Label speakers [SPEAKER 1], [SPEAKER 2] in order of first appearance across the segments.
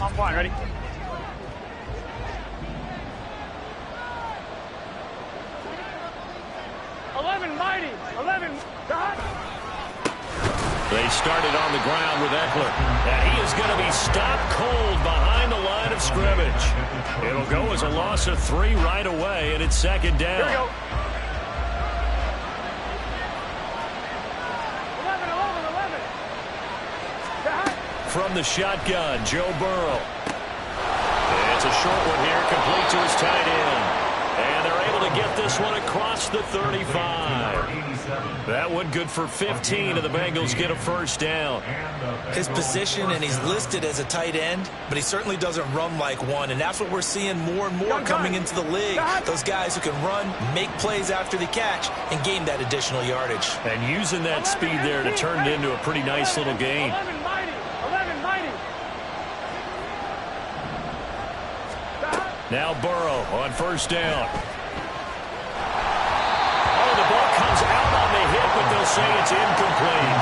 [SPEAKER 1] I'm fine. Ready? Mighty. 11.
[SPEAKER 2] They started on the ground with Eckler. And he is going to be stopped cold behind the line of scrimmage. It'll go as a loss of 3 right away, and it's second down.
[SPEAKER 1] Here we go. 11.
[SPEAKER 2] From the shotgun, Joe Burrow. It's a short one here, complete to his tight end. And they're able to get this one across the 35. That one good for 15, and the Bengals get a first down.
[SPEAKER 3] His position, and he's listed as a tight end, but he certainly doesn't run like one, and that's what we're seeing more and more coming into the league. Those guys who can run, make plays after the catch, and gain that additional yardage.
[SPEAKER 2] And using that speed there to turn it into a pretty nice little gain.
[SPEAKER 1] 11 mighty.
[SPEAKER 2] Now Burrow on first down. Oh, the ball comes out on the hit, but they'll say it's incomplete.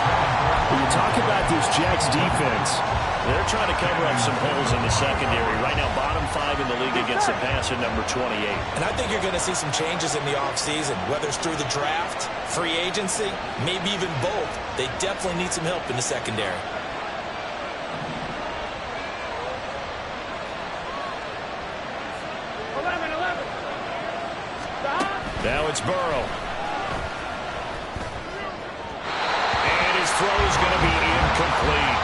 [SPEAKER 4] When you talk about this Jags defense,
[SPEAKER 2] they're trying to cover up some holes in the secondary. Right now, bottom 5 in the league against the pass at number 28.
[SPEAKER 3] And I think you're going to see some changes in the offseason, whether it's through the draft, free agency, maybe even both. They definitely need some help in the secondary.
[SPEAKER 2] Now it's Burrow. And his throw is going to be incomplete.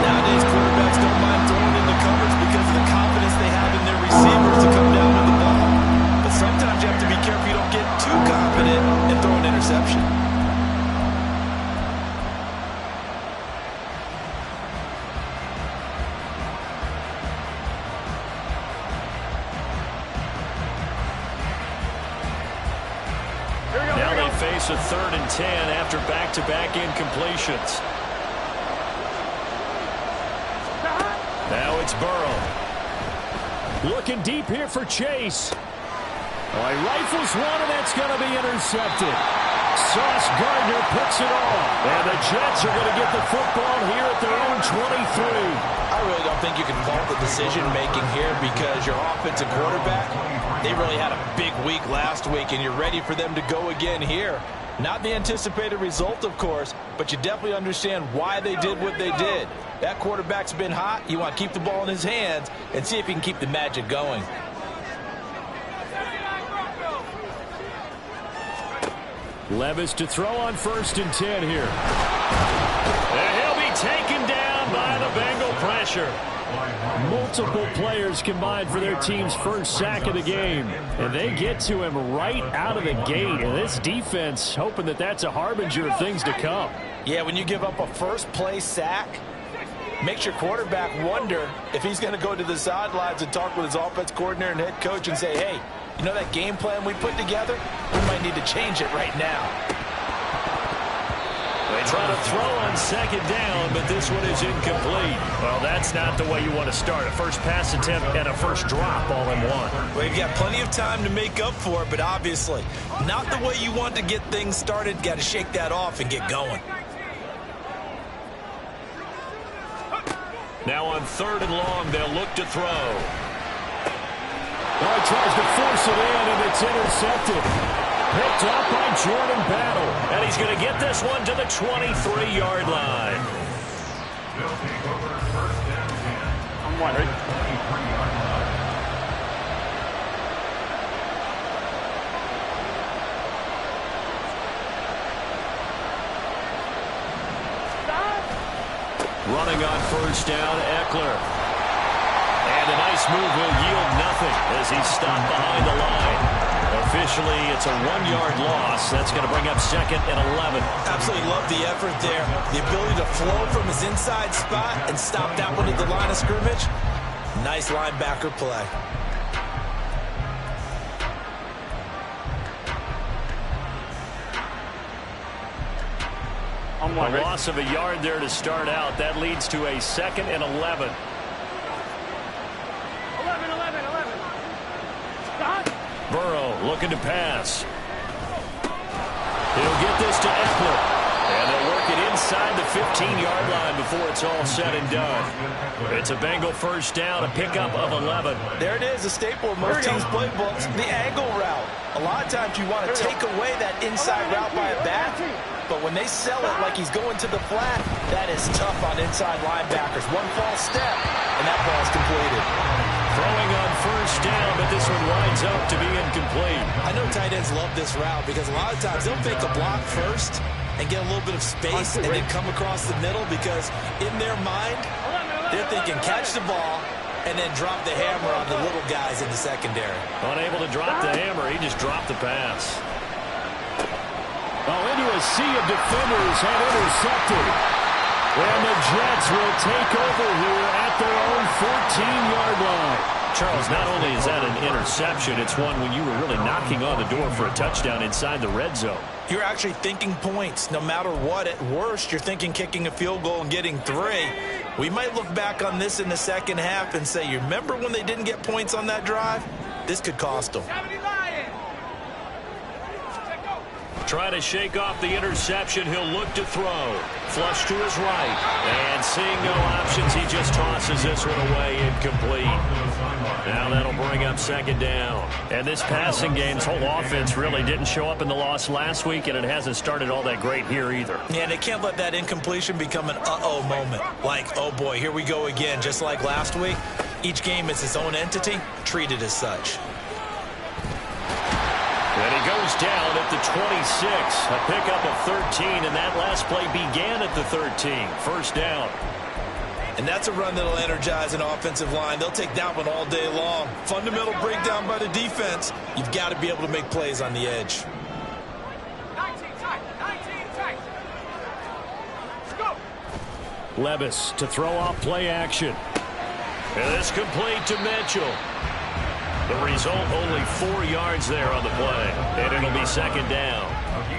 [SPEAKER 3] Nowadays, quarterbacks don't mind throwing into coverage because of the confidence they have in their receivers to come down with the ball. But sometimes you have to be careful you don't get too confident and throw an interception.
[SPEAKER 2] Face a 3rd and 10 after back-to-back incompletions. Now it's Burrow.
[SPEAKER 4] Looking deep here for Chase. Oh, he rifles one, and that's going to be intercepted. Sauce Gardner picks it off. And the Jets are going to get the football here at their own 23.
[SPEAKER 3] I really don't think you can fault the decision-making here because your offensive quarterback, they really had a big week last week, and you're ready for them to go again here. Not the anticipated result, of course, but you definitely understand why they did what they did. That quarterback's been hot. You want to keep the ball in his hands and see if he can keep the magic going.
[SPEAKER 4] Levis to throw on 1st and 10 here.
[SPEAKER 2] And he'll be taken down by the Bengal pressure.
[SPEAKER 4] Multiple players combined for their team's first sack of the game. And they get to him right out of the gate. And this defense hoping that that's a harbinger of things to come.
[SPEAKER 3] Yeah, when you give up a first-play sack, makes your quarterback wonder if he's going to go to the sidelines and talk with his offense coordinator and head coach and say, hey, you know that game plan we put together? We might need to change it right now.
[SPEAKER 2] They try to throw on 2nd down, but this one is incomplete. Well, that's not the way you want to start. A first pass attempt and a first drop all in one.
[SPEAKER 3] Well, you've got plenty of time to make up for it, but obviously not the way you want to get things started. Got to shake that off and get going.
[SPEAKER 2] Now on 3rd and long, they'll look to throw.
[SPEAKER 4] Well, he tries to force it in, and it's intercepted. Picked up by Jordan Battle.
[SPEAKER 2] And he's going to get this one to the 23-yard line.
[SPEAKER 1] I'm wondering.
[SPEAKER 2] Running on 1st down, Eckler. And a nice move will yield nothing as he's stopped behind the line. Officially, it's a 1-yard loss. That's going to bring up 2nd and 11.
[SPEAKER 3] Absolutely love the effort there. The ability to flow from his inside spot and stop that one at the line of scrimmage. Nice linebacker play.
[SPEAKER 2] A loss of a yard there to start out. That leads to a 2nd and 11.
[SPEAKER 1] 11.
[SPEAKER 2] Burrow looking to pass. He'll get this to Eckler. And they'll work mark it inside the 15-yard line before it's all said and done. It's a Bengal first down, a pickup of 11.
[SPEAKER 3] There it is, a staple of most teams' playbooks, the angle route. A lot of times you want to take away that inside route by a back, but when they sell it like he's going to the flat, that is tough on inside linebackers. One false step, and that ball's completed.
[SPEAKER 2] Throwing on first down, but this one winds up to be incomplete.
[SPEAKER 3] I know tight ends love this route because a lot of times they'll make a block first and get a little bit of space and then come across the middle because in their mind, they're thinking catch the ball and then drop the hammer on the little guys in the secondary.
[SPEAKER 2] Unable to drop the hammer, he just dropped the pass.
[SPEAKER 4] Oh, into a sea of defenders and intercepted. And the Jets will take over here at their own 14-yard line.
[SPEAKER 2] Charles, not only is that an interception, it's one when you were really knocking on the door for a touchdown inside the red zone.
[SPEAKER 3] You're actually thinking points. No matter what, at worst, you're thinking kicking a field goal and getting 3. We might look back on this in the second half and say, you remember when they didn't get points on that drive? This could cost them.
[SPEAKER 2] Trying to shake off the interception, he'll look to throw. Flush to his right. And seeing no options, he just tosses this one away, incomplete. Now that'll bring up second down. And this passing game's whole offense really didn't show up in the loss last week, and it hasn't started all that great here either.
[SPEAKER 3] Yeah, they can't let that incompletion become an uh-oh moment. Like, oh boy, here we go again, just like last week. Each game is its own entity, treated as such.
[SPEAKER 2] And he goes down at the 26, a pickup of 13, and that last play began at the 13. First down.
[SPEAKER 3] And that's a run that'll energize an offensive line. They'll take that one all day long. Fundamental breakdown by the defense. You've got to be able to make plays on the edge.
[SPEAKER 1] 19 tight. Let's go.
[SPEAKER 4] Levis to throw off play action.
[SPEAKER 2] And it's complete to Mitchell. The result, only 4 yards there on the play. And it'll be second down.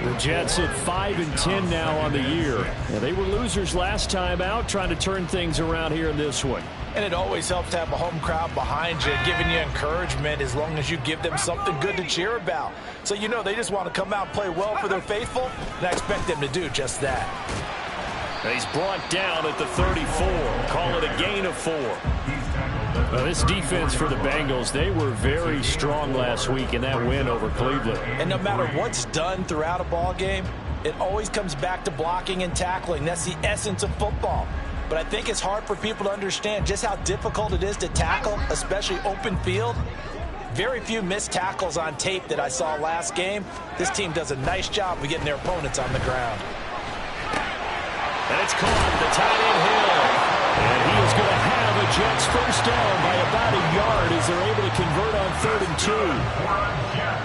[SPEAKER 4] The Jets at 5-10 now on the year. Now, they were losers last time out, trying to turn things around here in this one.
[SPEAKER 3] And it always helps to have a home crowd behind you, giving you encouragement as long as you give them something good to cheer about. So you know they just want to come out and play well for their faithful, and I expect them to do just that.
[SPEAKER 2] He's brought down at the 34. Call it a gain of 4.
[SPEAKER 4] Well, this defense for the Bengals, they were very strong last week in that win over Cleveland.
[SPEAKER 3] And no matter what's done throughout a ball game, it always comes back to blocking and tackling. That's the essence of football. But I think it's hard for people to understand just how difficult it is to tackle, especially open field. Very few missed tackles on tape that I saw last game. This team does a nice job of getting their opponents on the ground.
[SPEAKER 2] And it's caught, the tight end Hill.
[SPEAKER 4] And he is going to have a Jets first down by about a yard as they're able to convert on 3rd and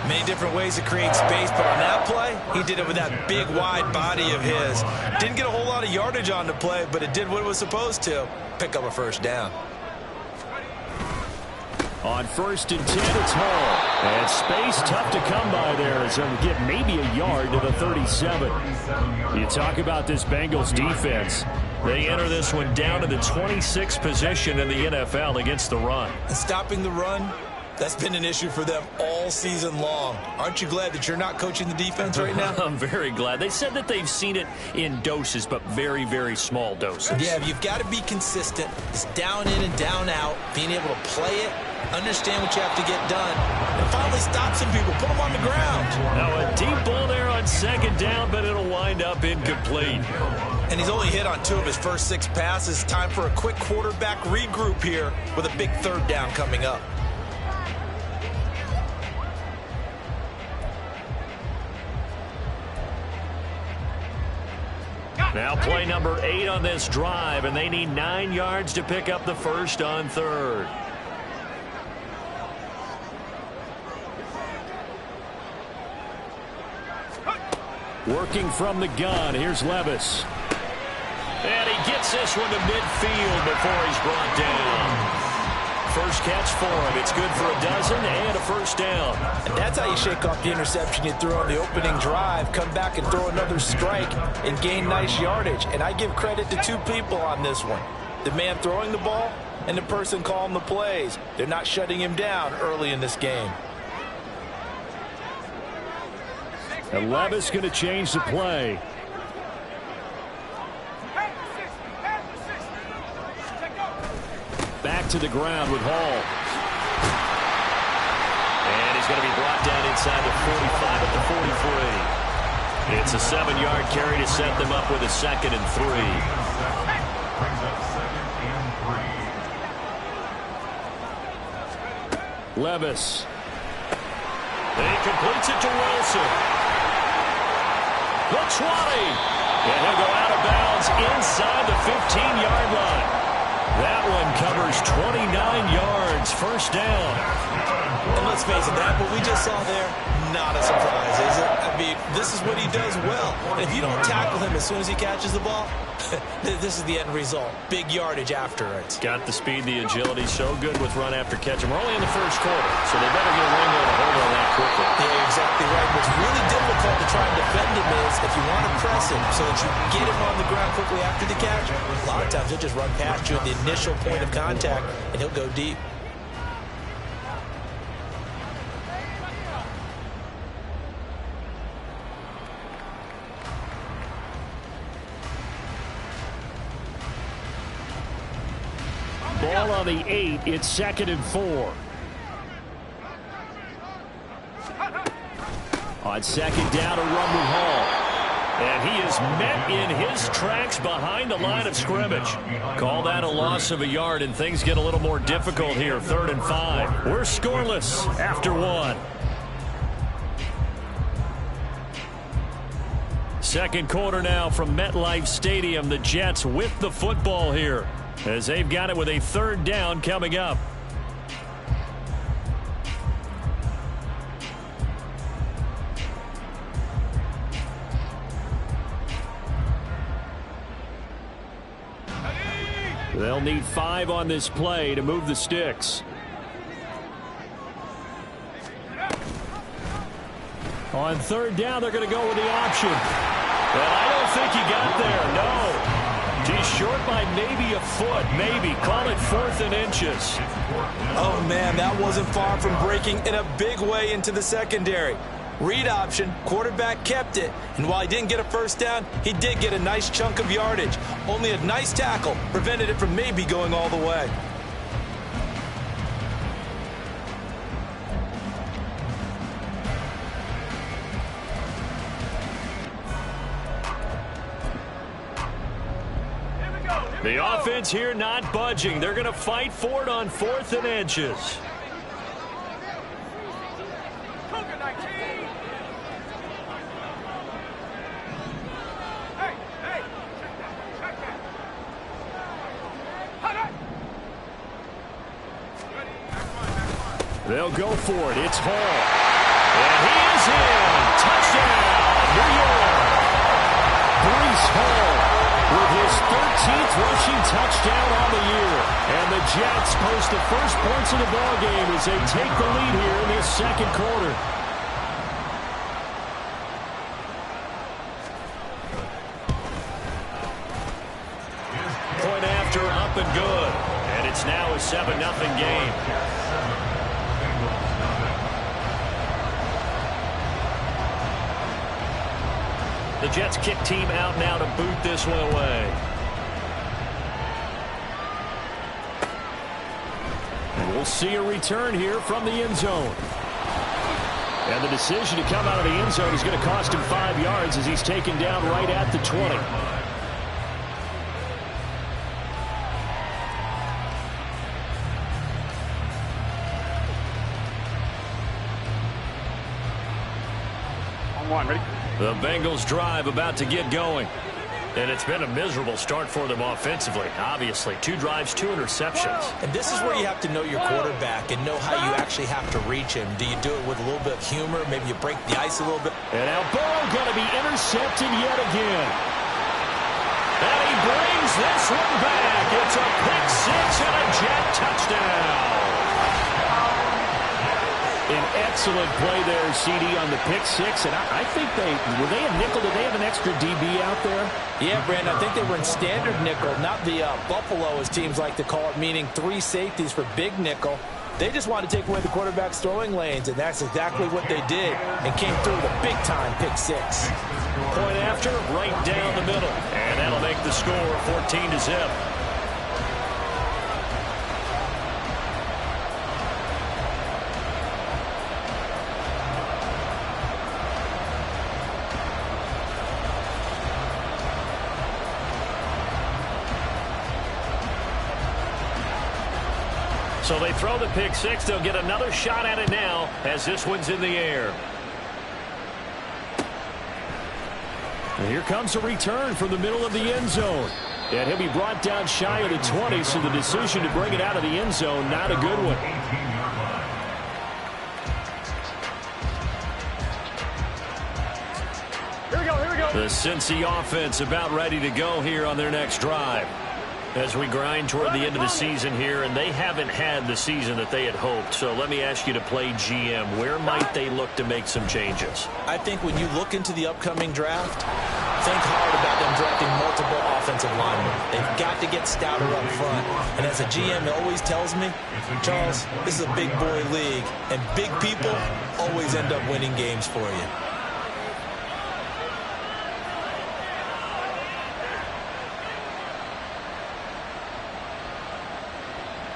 [SPEAKER 4] 2.
[SPEAKER 3] Many different ways to create space, but on that play, he did it with that big, wide body of his. Didn't get a whole lot of yardage on the play, but it did what it was supposed to. Pick up a first down.
[SPEAKER 4] On 1st and 10, it's Hall. And space tough to come by there as they'll get maybe a yard to the 37. You talk about this Bengals defense.
[SPEAKER 2] They enter this one down to the 26th position in the NFL against the run.
[SPEAKER 3] And stopping the run, that's been an issue for them all season long. Aren't you glad that you're not coaching the defense right now?
[SPEAKER 2] I'm very glad. They said that they've seen it in doses, but very, very small doses.
[SPEAKER 3] Yeah, you've got to be consistent. It's down in and down out, being able to play it, understand what you have to get done, and finally stop some people, put them on the ground.
[SPEAKER 2] Now a deep ball there on second down, but it'll wind up incomplete.
[SPEAKER 3] And he's only hit on 2 of his first 6 passes. Time for a quick quarterback regroup here with a big 3rd down coming up.
[SPEAKER 2] Now play number 8 on this drive, and they need 9 yards to pick up the first on 3rd.
[SPEAKER 4] Working from the gun, here's Levis.
[SPEAKER 2] And he gets this one to midfield before he's brought down. First catch for him. It's good for a dozen and a first down.
[SPEAKER 3] And that's how you shake off the interception you threw on the opening drive. Come back and throw another strike and gain nice yardage. And I give credit to 2 people on this one. The man throwing the ball and the person calling the plays. They're not shutting him down early in this game.
[SPEAKER 4] And Levis going to change the play. to the ground with Hall.
[SPEAKER 2] And he's going to be brought down inside the 45 at the 43. It's a 7-yard carry to set them up with a 2nd and 3.
[SPEAKER 4] Levis.
[SPEAKER 2] He completes it to Wilson. The 20. And he'll go out of bounds inside the 15-yard line. That one covers 29 yards. First down.
[SPEAKER 3] And let's face it, that what we just saw there, not a surprise, is it? I mean, this is what he does well. And if you don't tackle him as soon as he catches the ball, this is the end result. Big yardage after it.
[SPEAKER 2] Got the speed, the agility, so good with run after catch. And we're only in the first quarter, so they better get Ringo to hold on that quickly.
[SPEAKER 3] Yeah, exactly right. What's really difficult to try and defend him is if you want to press him so that you get him on the ground quickly after the catch, a lot of times he'll just run past you at the initial point of contact, and he'll go deep.
[SPEAKER 4] Ball on the 8. It's 2nd and 4. On 2nd down, a run with Hall.
[SPEAKER 2] And he is met in his tracks behind the line of scrimmage. Call that a loss of a yard, and things get a little more difficult here. 3rd and 5. We're scoreless after 1. Second quarter now from MetLife Stadium. The Jets with the football here, as they've got it with a 3rd down coming up.
[SPEAKER 4] They'll need 5 on this play to move the sticks. On 3rd down, they're going to go with the option.
[SPEAKER 2] Well, I don't think he got there, no. He's short by maybe a foot, maybe. Call it 4th and inches.
[SPEAKER 3] Oh, man, that wasn't far from breaking in a big way into the secondary. Read option, quarterback kept it, and while he didn't get a first down, he did get a nice chunk of yardage. Only a nice tackle prevented it from maybe going all the way.
[SPEAKER 2] The offense here not budging. They're going to fight for it on 4th and inches.
[SPEAKER 4] They'll go for it. It's Hall.
[SPEAKER 2] And he is in. Touchdown, New York.
[SPEAKER 4] Breece Hall with his 13th rushing touchdown on the year. And the Jets post the first points of the ballgame as they take the lead here in this 2nd quarter.
[SPEAKER 2] Point after, up and good. And it's now a 7-0 game. The Jets kick team out now to boot this one away.
[SPEAKER 4] And we'll see a return here from the end zone. And the decision to come out of the end zone is going to cost him 5 yards as he's taken down right at the 20.
[SPEAKER 1] Ready?
[SPEAKER 2] The Bengals drive about to get going. And it's been a miserable start for them offensively. Obviously, 2 drives, 2 interceptions.
[SPEAKER 3] And this is where you have to know your quarterback and know how you actually have to reach him. Do you do it with a little bit of humor? Maybe you break the ice a little bit.
[SPEAKER 4] And now Burrow going to be intercepted yet again.
[SPEAKER 2] And he brings this one back. It's a pick 6 and a Jet touchdown.
[SPEAKER 4] An excellent play there, CD, on the pick 6. And I think were they a nickel? Did they have an extra DB out there?
[SPEAKER 3] Yeah, Brandon, I think they were in standard nickel, not the Buffalo, as teams like to call it, meaning 3 safeties for big nickel. They just wanted to take away the quarterback's throwing lanes, and that's exactly what they did, and came through with a big-time pick 6.
[SPEAKER 2] Point after, right down the middle. And that'll make the score 14-0. So they throw the pick six. They'll get another shot at it now as this one's in the air.
[SPEAKER 4] And here comes a return from the middle of the end zone. And he'll be brought down shy of the 20, so the decision to bring it out of the end zone, not a good one.
[SPEAKER 1] Here we go.
[SPEAKER 2] The Cincy offense about ready to go here on their next drive. As we grind toward the end of the season here, and they haven't had the season that they had hoped. So let me ask you to play GM. Where might they look to make some changes?
[SPEAKER 3] I think when you look into the upcoming draft, think hard about them drafting multiple offensive linemen. They've got to get stouter up front. And as a GM always tells me, Charles, this is a big boy league, and big people always end up winning games for you.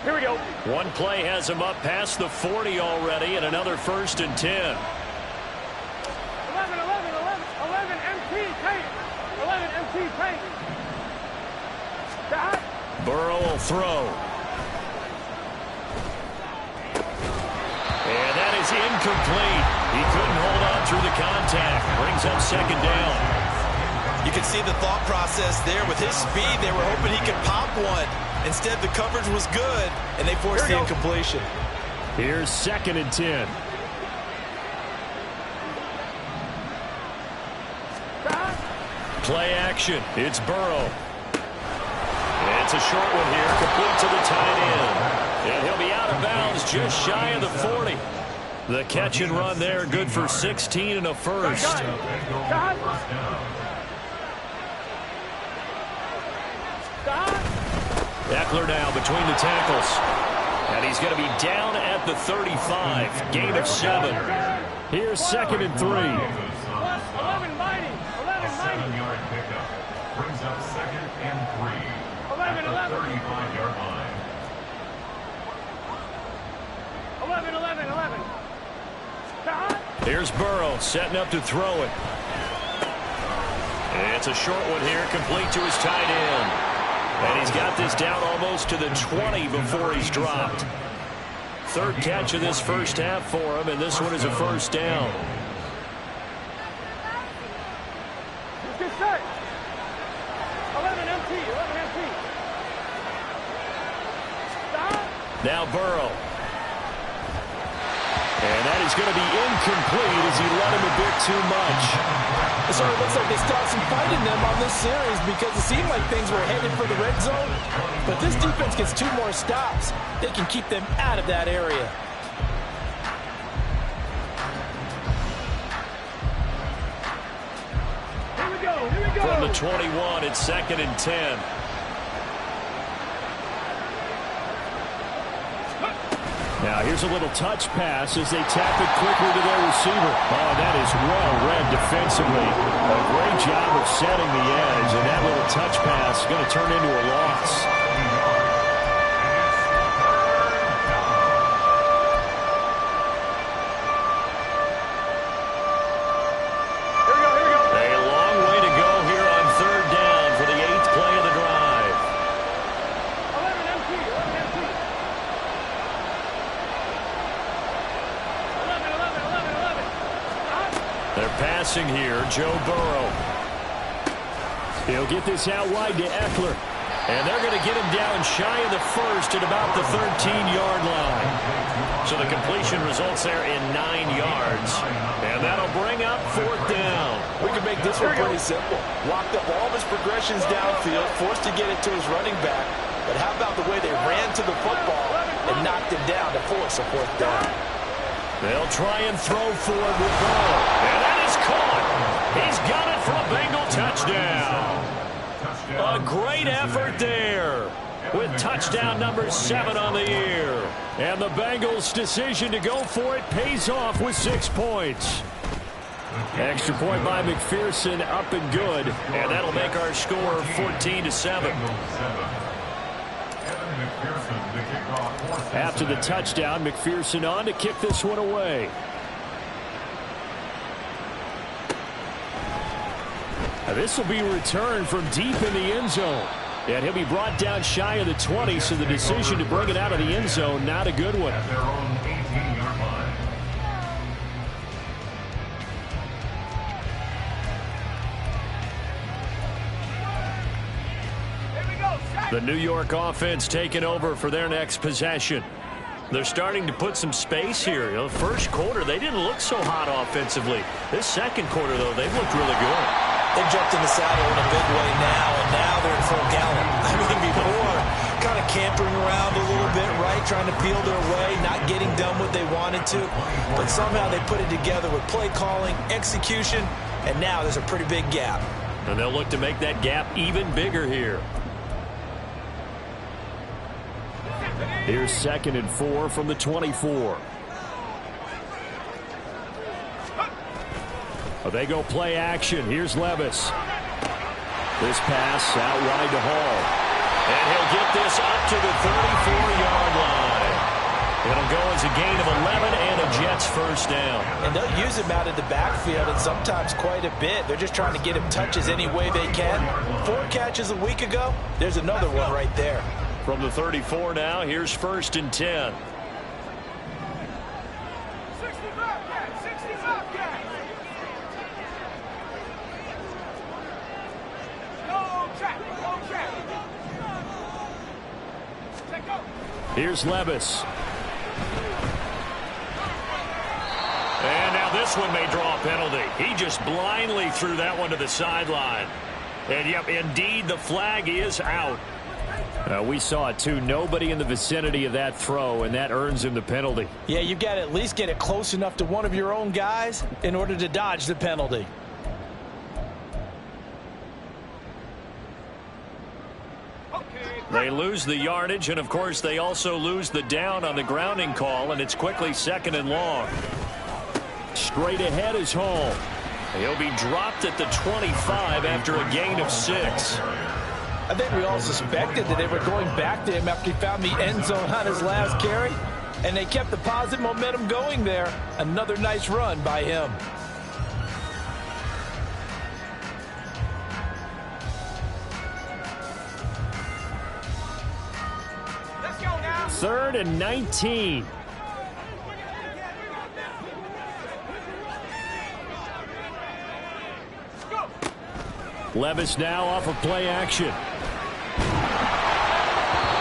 [SPEAKER 1] Here we go.
[SPEAKER 2] One play has him up past the 40 already, and another 1st and 10.
[SPEAKER 1] 11 MT tank. 11 MT tank. Stop.
[SPEAKER 2] Burrow will throw. And that is incomplete. He couldn't hold on through the contact. Brings up 2nd down.
[SPEAKER 3] You can see the thought process there. With his speed, they were hoping he could pop one. Instead, the coverage was good, and they forced the incompletion.
[SPEAKER 4] Here's 2nd and 10.
[SPEAKER 2] Play action. It's Burrow. It's a short one here, complete to the tight end. And he'll be out of bounds just shy of the 40. The catch and run there, good for 16 and a first. Eckler now between the tackles. And he's going to be down at the 35. Gain of 7.
[SPEAKER 4] Here's 2nd and 3.
[SPEAKER 1] 11 mighty. 11 mighty.
[SPEAKER 5] 7-yard pickup. Brings up 2nd and 3.
[SPEAKER 1] 11.
[SPEAKER 5] 35-yard line.
[SPEAKER 1] 11. Stop.
[SPEAKER 2] Here's Burrow setting up to throw it. It's a short one here, complete to his tight end. And he's got this down almost to the 20 before he's dropped. 3rd catch of this first half for him, and this one is a 1st down.
[SPEAKER 1] Let's get set. 11 MT. Stop.
[SPEAKER 2] Now Burrow. And that is going to be incomplete as he let him a bit too much.
[SPEAKER 3] It sort of looks like they stopped some fight in them on this series because it seemed like things were headed for the red zone. But this defense gets 2 more stops. They can keep them out of that area.
[SPEAKER 1] Here we go.
[SPEAKER 2] From the 21, it's 2nd and 10.
[SPEAKER 4] Now here's a little touch pass as they tap it quickly to their receiver. Oh, that is well read defensively. A great job of setting the edge, and that little touch pass is going to turn into a loss.
[SPEAKER 1] Here we go.
[SPEAKER 2] A long way to go here on 3rd down for the 8th play of the drive.
[SPEAKER 1] 11 MT. 11. Stop.
[SPEAKER 2] They're passing here, Joe Burrow.
[SPEAKER 4] He'll get this out wide to Eckler.
[SPEAKER 2] And they're going to get him down shy of the 1st at about the 13-yard line. So the completion results there in 9 yards. And that'll bring up 4th down.
[SPEAKER 3] We can make this one pretty simple. Locked up all of his progressions downfield, forced to get it to his running back. But how about the way they ran to the football and knocked him down to force a 4th down?
[SPEAKER 2] They'll try and throw for it with Burrow. And that is caught. He's got it for a Bengal touchdown. A great effort there with touchdown number 7 on the year.
[SPEAKER 4] And the Bengals' decision to go for it pays off with 6 points. Extra point by McPherson, up and good.
[SPEAKER 2] And that'll make our score 14-7.
[SPEAKER 4] After the touchdown, McPherson on to kick this one away. Now this will be returned from deep in the end zone. And he'll be brought down shy of the 20, so the decision to bring it out of the end zone, not a good one.
[SPEAKER 5] At their own 18-yard line.
[SPEAKER 4] The New York offense taking over for their next possession. They're starting to put some space here. You know, first quarter, they didn't look so hot offensively. This second quarter, though, they've looked really good.
[SPEAKER 3] They jumped in the saddle in a big way now, and now they're in full gallop. I mean, before, kind of cantering around a little bit, right, trying to feel their way, not getting done what they wanted to. But somehow they put it together with play calling, execution, and now there's a pretty big gap.
[SPEAKER 4] And they'll look to make that gap even bigger here. Here's 2nd and 4 from the 24. They go play action. Here's Levis. This pass out wide to Hall. And he'll get this up to the 34-yard line. It'll go as a gain of 11 and a Jets first down.
[SPEAKER 3] And they'll use him out of the backfield, and sometimes quite a bit. They're just trying to get him touches any way they can. 4 catches a week ago. There's another one right there.
[SPEAKER 4] From the 34 now, here's 1st and 10.
[SPEAKER 1] 65 catch. No track. Take go.
[SPEAKER 4] Here's Levis. And now this one may draw a penalty. He just blindly threw that one to the sideline. And, yep, indeed, the flag is out. We saw it, too. Nobody in the vicinity of that throw, and that earns him the penalty.
[SPEAKER 3] Yeah, you've got to at least get it close enough to one of your own guys in order to dodge the penalty.
[SPEAKER 4] They lose the yardage, and, of course, they also lose the down on the grounding call, and it's quickly 2nd and long. Straight ahead is Hall. He'll be dropped at the 25 after a gain of 6.
[SPEAKER 3] I think we all suspected that they were going back to him after he found the end zone on his last carry, and they kept the positive momentum going there. Another nice run by him.
[SPEAKER 1] Let's go now.
[SPEAKER 4] 3rd and 19. Levis now off of play action.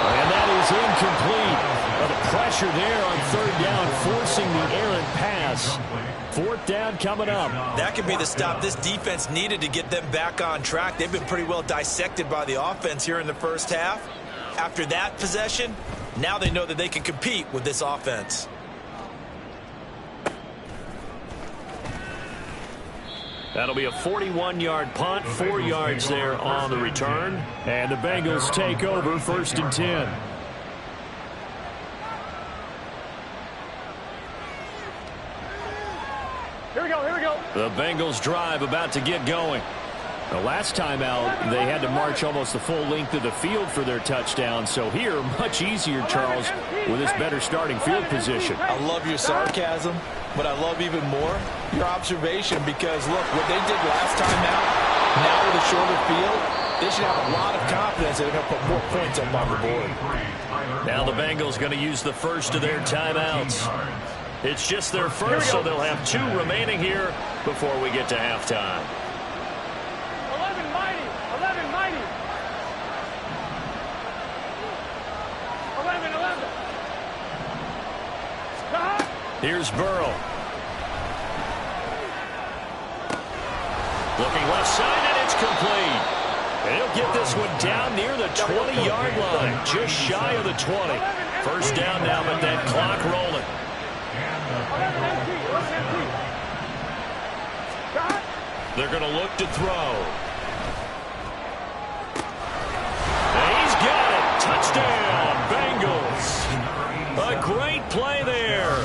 [SPEAKER 4] And that is incomplete. The pressure there on 3rd down, forcing the errant pass. 4th down coming up.
[SPEAKER 3] That could be the stop this defense needed to get them back on track. They've been pretty well dissected by the offense here in the first half. After that possession, now they know that they can compete with this offense.
[SPEAKER 4] That'll be a 41-yard punt, 4 yards there on the return. And the Bengals take over 1st and 10.
[SPEAKER 1] Here we go.
[SPEAKER 4] The Bengals drive about to get going. The last time out, they had to march almost the full length of the field for their touchdown. So here, much easier, Charles, with this better starting field position.
[SPEAKER 3] I love your sarcasm, but I love even more your observation, because, look, what they did last time out, now with a shorter field, they should have a lot of confidence that they're going to put more points up on the board.
[SPEAKER 4] Now the Bengals going to use the first of their timeouts. It's just their first, so they'll have 2 remaining here before we get to halftime.
[SPEAKER 1] 11 mighty. 11 mighty. 11.
[SPEAKER 4] Here's Burrow. Looking left side, and it's complete. And he'll get this one down near the 20-yard line, just shy of the 20. First down now, but that clock rolling. They're going to look to throw. And he's got it. Touchdown, Bengals. A great play there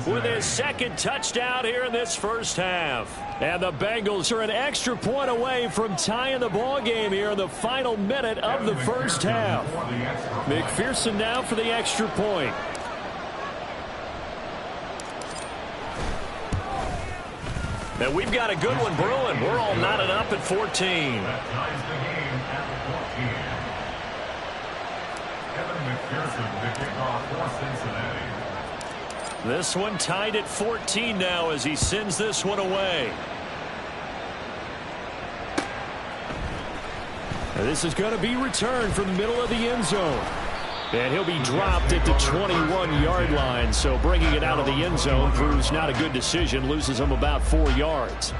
[SPEAKER 4] with his 2nd touchdown here in this first half. And the Bengals are an extra point away from tying the ball game here in the final minute of the first half. McPherson now for the extra point. And we've got a good one brewing. We're all knotted up at 14.
[SPEAKER 5] McPherson, the kickoff for Cincinnati.
[SPEAKER 2] This one tied at 14 now as he sends this one away.
[SPEAKER 4] And this is going to be returned from the middle of the end zone. And he'll be dropped at the 21-yard line. So bringing it out of the end zone proves not a good decision. Loses him about 4 yards.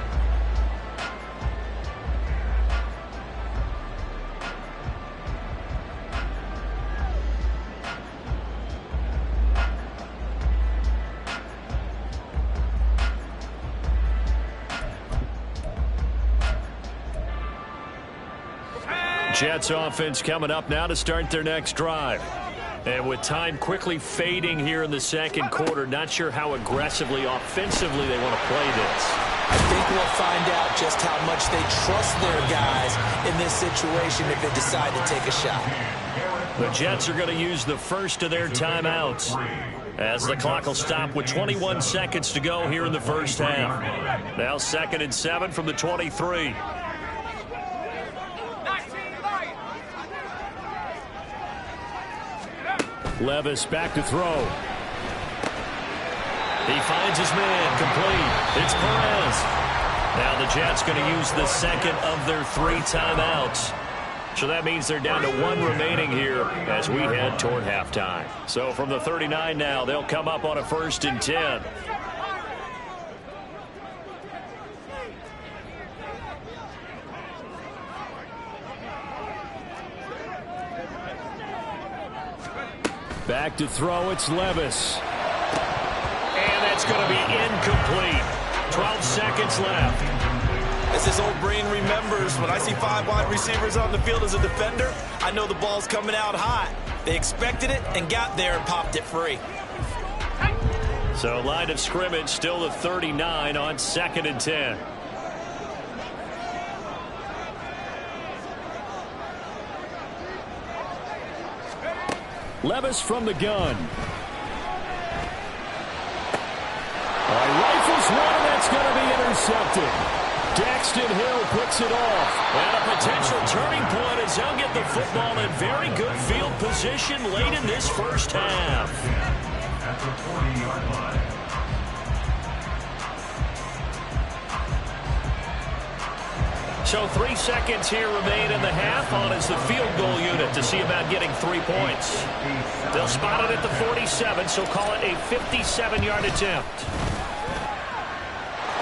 [SPEAKER 4] Jets offense coming up now to start their next drive. And with time quickly fading here in the second quarter, not sure how aggressively, offensively they want to play this.
[SPEAKER 3] I think we'll find out just how much they trust their guys in this situation if they decide to take a shot.
[SPEAKER 2] The Jets are going to use the first of their timeouts as the clock will stop with 21 seconds to go here in the first half. Now 2nd and 7 from the 23.
[SPEAKER 4] Levis back to throw.
[SPEAKER 2] He finds his man complete. It's Perez. Now the Jets going to use the second of their 3 timeouts. So that means they're down to 1 remaining here as we head toward halftime. So from the 39 now, they'll come up on a 1st and 10.
[SPEAKER 4] Back to throw, it's Levis.
[SPEAKER 2] And that's going to be incomplete. 12 seconds left.
[SPEAKER 3] As his old brain remembers, when I see 5 wide receivers on the field as a defender, I know the ball's coming out hot. They expected it and got there and popped it free.
[SPEAKER 2] So line of scrimmage still the 39 on 2nd and 10.
[SPEAKER 4] Levis from the gun. Rifles one, and that's going to be intercepted. Daxton Hill picks it off.
[SPEAKER 2] And a potential turning point as they'll get the football in very good field position late in this first half.
[SPEAKER 5] At the 40-yard line.
[SPEAKER 2] So 3 seconds here remain in the half on as the field goal unit to see about getting 3 points. They'll spot it at the 47, so call it a 57-yard attempt.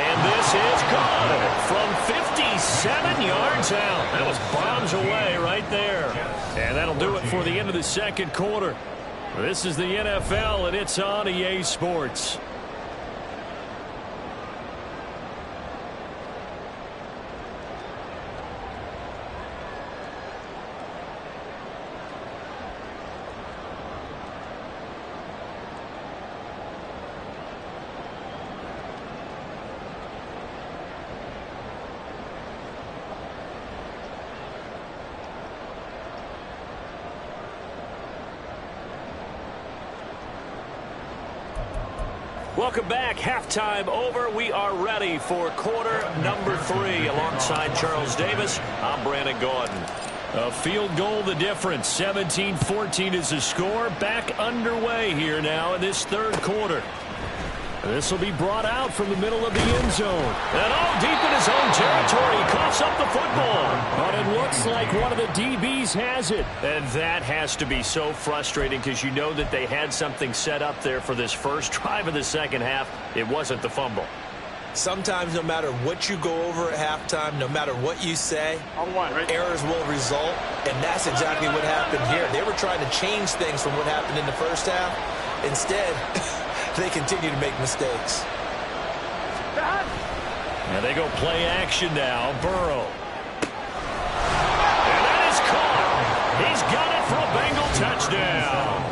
[SPEAKER 2] And this is good from 57 yards out. That was bombs away right there. And that'll do it for the end of the second quarter. This is the NFL, and it's on EA Sports. Welcome back. Halftime over. We are ready for quarter number 3. Alongside Charles Davis, I'm Brandon Gordon.
[SPEAKER 4] A field goal the difference. 17-14 is the score. Back underway here now in this third quarter. This will be brought out from the middle of the end zone.
[SPEAKER 2] And all deep in his own territory. He coughs up the football.
[SPEAKER 4] But it looks like one of the DBs has it.
[SPEAKER 2] And that has to be so frustrating because you know that they had something set up there for this first drive of the second half. It wasn't the fumble.
[SPEAKER 3] Sometimes no matter what you go over at halftime, no matter what you say, errors will result. And that's exactly what happened here. They were trying to change things from what happened in the first half. Instead, they continue to make mistakes.
[SPEAKER 2] And they go play action now. Burrow. And that is caught. He's got it for a Bengal touchdown.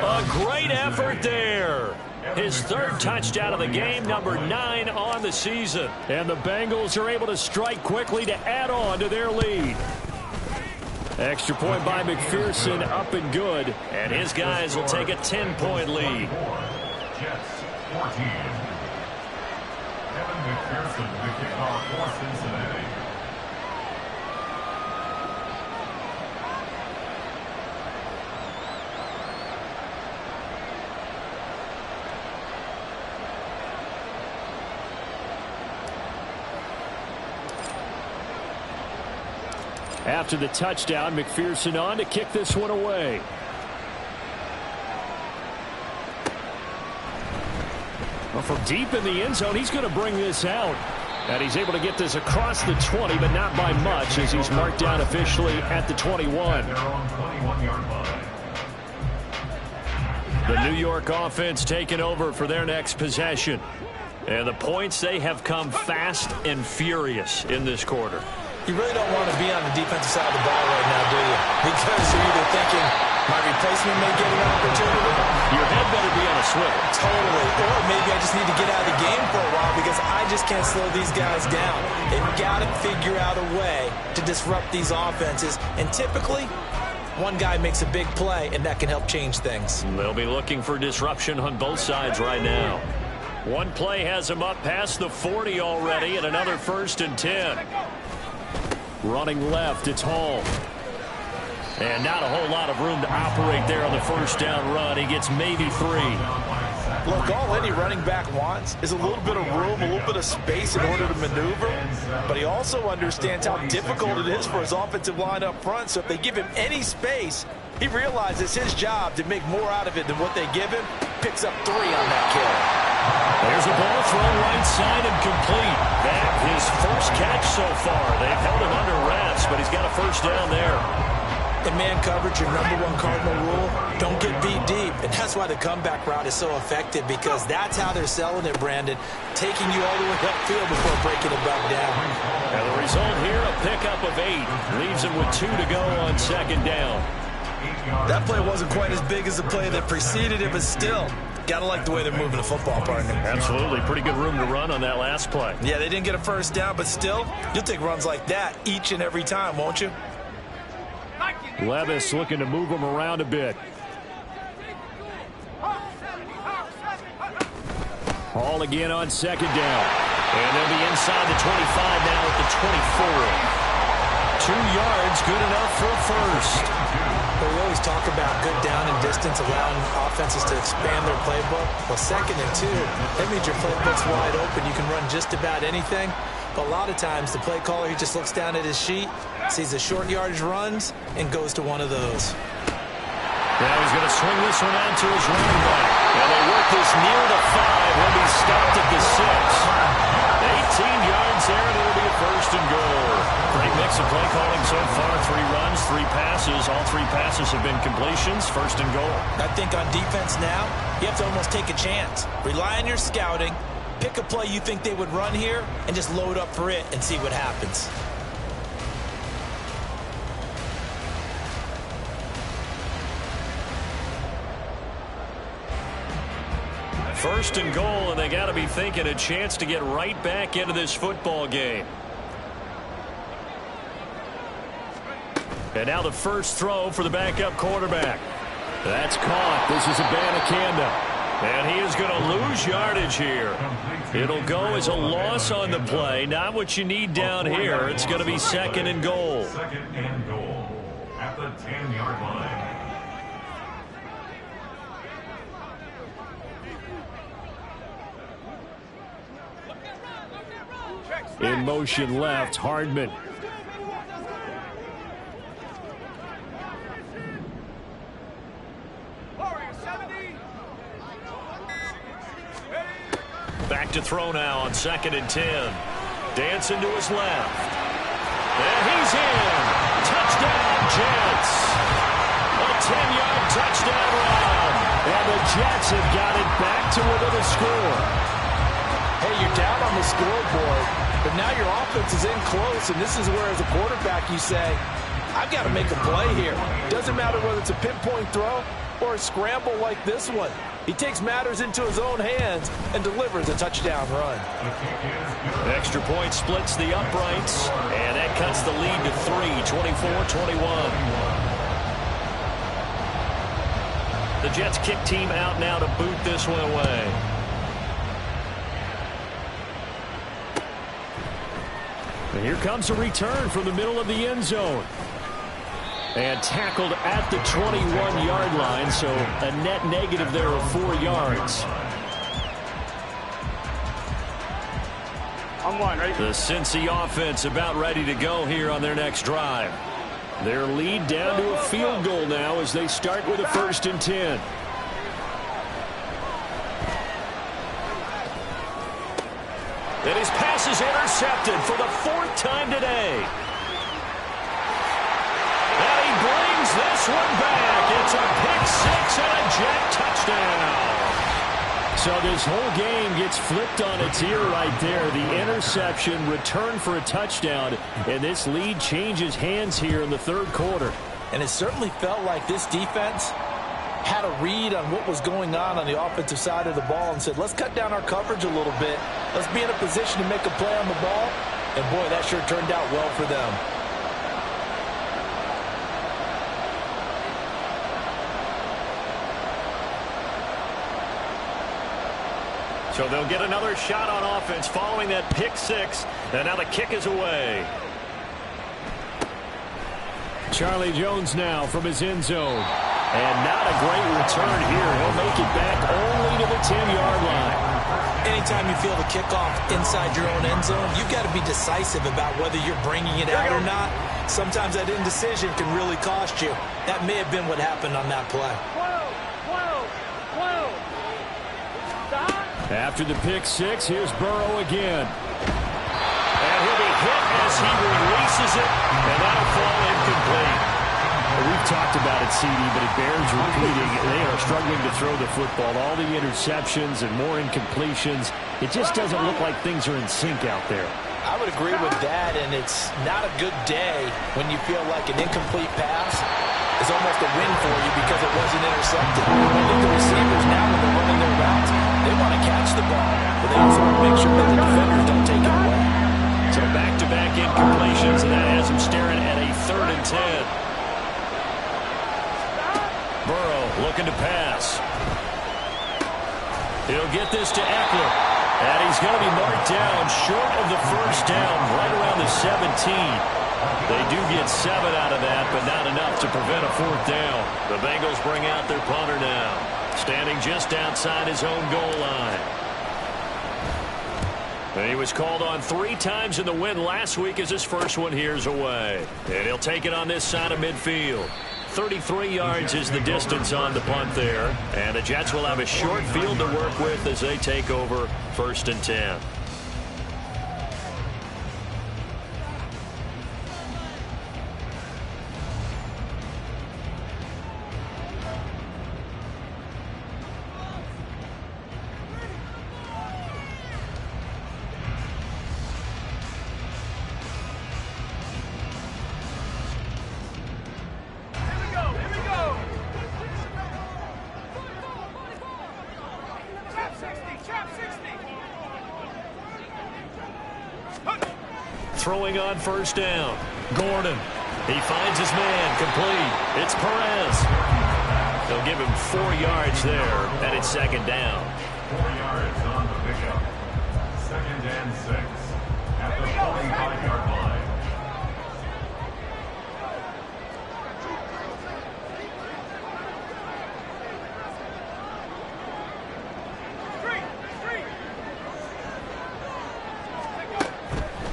[SPEAKER 2] A great effort there. His third touchdown of the game, number 9 on the season.
[SPEAKER 4] And the Bengals are able to strike quickly to add on to their lead. Extra point by McPherson, up and good.
[SPEAKER 2] And his guys will take a 10-point lead.
[SPEAKER 5] Jets 14. Kevin McPherson, the kickoff for Cincinnati.
[SPEAKER 4] After the touchdown, McPherson on to kick this one away. Well, from deep in the end zone, he's going to bring this out. And he's able to get this across the 20, but not by much, as he's marked down officially at the 21. The New York offense taking over for their next possession. And the points, they have come fast and furious in this quarter.
[SPEAKER 3] You really don't want to be on the defensive side of the ball right now, do you? Because you're either thinking, my replacement may get an opportunity.
[SPEAKER 4] Your head better be on a swivel.
[SPEAKER 3] Totally. Or maybe I just need to get out of the game for a while because I just can't slow these guys down. They've got to figure out a way to disrupt these offenses. And typically, one guy makes a big play, and that can help change things.
[SPEAKER 2] They'll be looking for disruption on both sides right now. One play has them up past the 40 already, and another 1st and 10. Running left, it's Hall. And not a whole lot of room to operate there on the first down run. He gets maybe 3.
[SPEAKER 3] Look, all any running back wants is a little bit of room, a little bit of space in order to maneuver. But he also understands how difficult it is for his offensive line up front. So if they give him any space, he realizes his job to make more out of it than what they give him. Picks up 3 on that kill.
[SPEAKER 2] There's a ball thrown right side and complete. That his first catch so far. They've held him under wraps, but he's got a first down there.
[SPEAKER 3] In man coverage, your #1 cardinal rule, don't get beat deep. And that's why the comeback route is so effective, because that's how they're selling it, Brandon. Taking you all the way upfield before breaking it back down.
[SPEAKER 2] And the result here, a pickup of 8. Leaves him with 2 to go on 2nd down.
[SPEAKER 3] That play wasn't quite as big as the play that preceded it, but still, gotta like the way they're moving the football, partner.
[SPEAKER 2] Absolutely. Pretty good room to run on that last play.
[SPEAKER 3] Yeah, they didn't get a first down, but still, you'll take runs like that each and every time, won't you?
[SPEAKER 4] Levis looking to move him around a bit. Hall again on 2nd down.
[SPEAKER 2] And they'll be inside the 25 now at the 24. 2 yards, good enough for a first.
[SPEAKER 3] But we always talk about good down and distance, allowing offenses to expand their playbook. Well, 2nd and 2, that means your playbook's wide open. You can run just about anything. But a lot of times, the play caller, he just looks down at his sheet, sees the short yardage runs, and goes to one of those.
[SPEAKER 2] Now he's going to swing this one out to his running back. And they work this near the 5. He'll be stopped at the 6. 18 yards there, and it'll be a 1st and goal. Great mix of play calling so far. 3 runs, 3 passes. All 3 passes have been completions. 1st and goal.
[SPEAKER 3] I think on defense now, you have to almost take a chance. Rely on your scouting. Pick a play you think they would run here and just load up for it and see what happens.
[SPEAKER 2] First and goal, and they got to be thinking a chance to get right back into this football game. And now the first throw for the backup quarterback. That's caught. This is Abanikanda. And he is going to lose yardage here. It'll go as a loss on the play. Not what you need down here. It's going to be 2nd and goal.
[SPEAKER 5] 2nd and goal at the 10-yard line.
[SPEAKER 4] In motion left, Hardman.
[SPEAKER 2] Back to throw now on 2nd and 10. Dancing to his left. And he's in. Touchdown, Jets. A 10-yard touchdown run.
[SPEAKER 4] And the Jets have got it back to within a score.
[SPEAKER 3] Hey, you're down on the scoreboard, but now your offense is in close, and this is where, as a quarterback, you say, I've got to make a play here. Doesn't matter whether it's a pinpoint throw or a scramble like this one. He takes matters into his own hands and delivers a touchdown run.
[SPEAKER 2] Extra point splits the uprights, and that cuts the lead to 3, 24-21. The Jets kick team out now to boot this one away.
[SPEAKER 4] And here comes a return from the middle of the end zone. And tackled at the 21-yard line, so a net negative there of 4 yards.
[SPEAKER 1] On 1, ready?
[SPEAKER 2] The Cincy offense about ready to go here on their next drive.
[SPEAKER 4] Their lead down to a field goal now as they start with a 1st and 10. And his pass is intercepted for the 4th time today. And he brings this one back. It's a pick 6 and a Jet touchdown. So this whole game gets flipped on its ear right there. The interception, return for a touchdown, and this lead changes hands here in the 3rd quarter.
[SPEAKER 3] And it certainly felt like this defense had a read on what was going on the offensive side of the ball and said, let's cut down our coverage a little bit. Let's be in a position to make a play on the ball. And, boy, that sure turned out well for them.
[SPEAKER 2] So they'll get another shot on offense following that pick 6. And now the kick is away.
[SPEAKER 4] Charlie Jones now from his end zone. And not a great return here. He'll make it back only to the 10-yard line.
[SPEAKER 3] Anytime you feel the kickoff inside your own end zone, you've got to be decisive about whether you're bringing it out or not. Sometimes that indecision can really cost you. That may have been what happened on that play.
[SPEAKER 4] After the pick 6, here's Burrow again.
[SPEAKER 2] And he'll be hit as he releases it, and that'll fall incomplete.
[SPEAKER 4] We've talked about it, CD, but it bears repeating. They are struggling to throw the football. All the interceptions and more incompletions. It just doesn't look like things are in sync out there.
[SPEAKER 3] I would agree with that, and it's not a good day when you feel like an incomplete pass is almost a win for you because it wasn't intercepted. I think the receivers now, when they're running their routes, they want to catch the ball, but they also want to make sure that the defenders don't take it away.
[SPEAKER 2] So back-to-back incompletions, and that has him staring at a 3rd and 10. Burrow looking to pass. He'll get this to Eckler. And he's going to be marked down short of the 1st down, right around the 17. They do get 7 out of that, but not enough to prevent a 4th down. The Bengals bring out their punter now, standing just outside his own goal line. And he was called on 3 times in the win last week as his first one here's away. And he'll take it on this side of midfield. 33 yards is the distance on the punt there. And the Jets will have a short field to work with as they take over 1st and 10. Throwing on 1st down. Gordon. He finds his man. Complete. It's Perez. They'll give him 4 yards there, and it's 2nd down.
[SPEAKER 5] 4 yards on the pickup. 2nd and 6 at the 45-yard line.